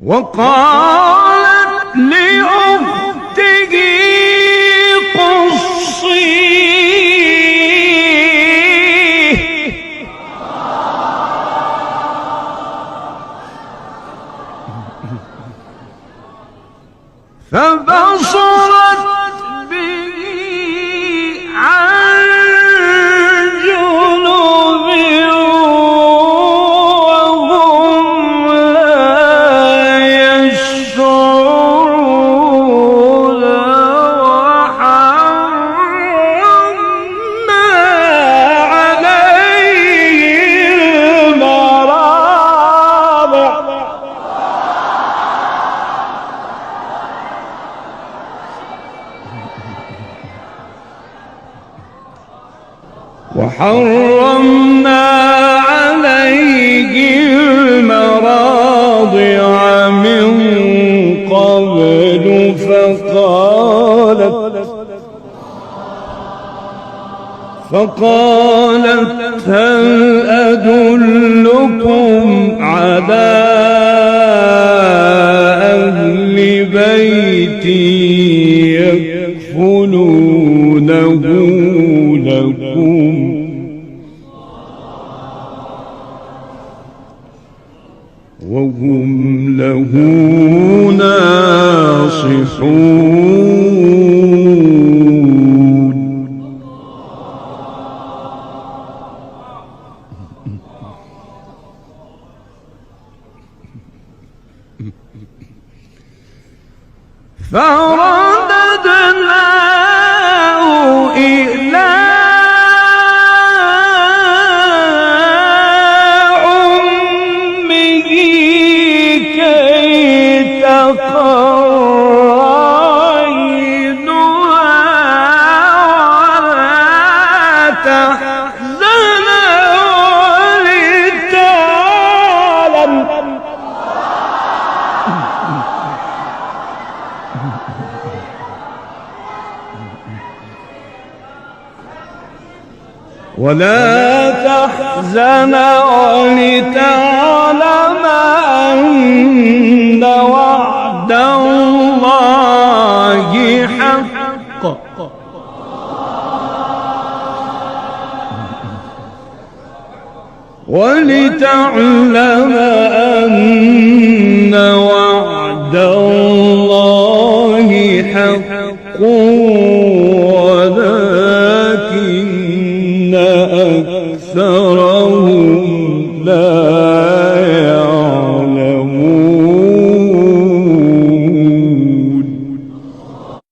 وقالت لأخته قصيه فبصرت به عن جنب وهم لا يشعرون وحرمنا عليه المراضع من قبل فقالت هل أدلكم على أهل بيت يكفلونه لكم وهم له ناصحون فرددناه إلى أمه كي تقر عينها ولا تحزن ولتعلم أن وعد الله حق ولتعلم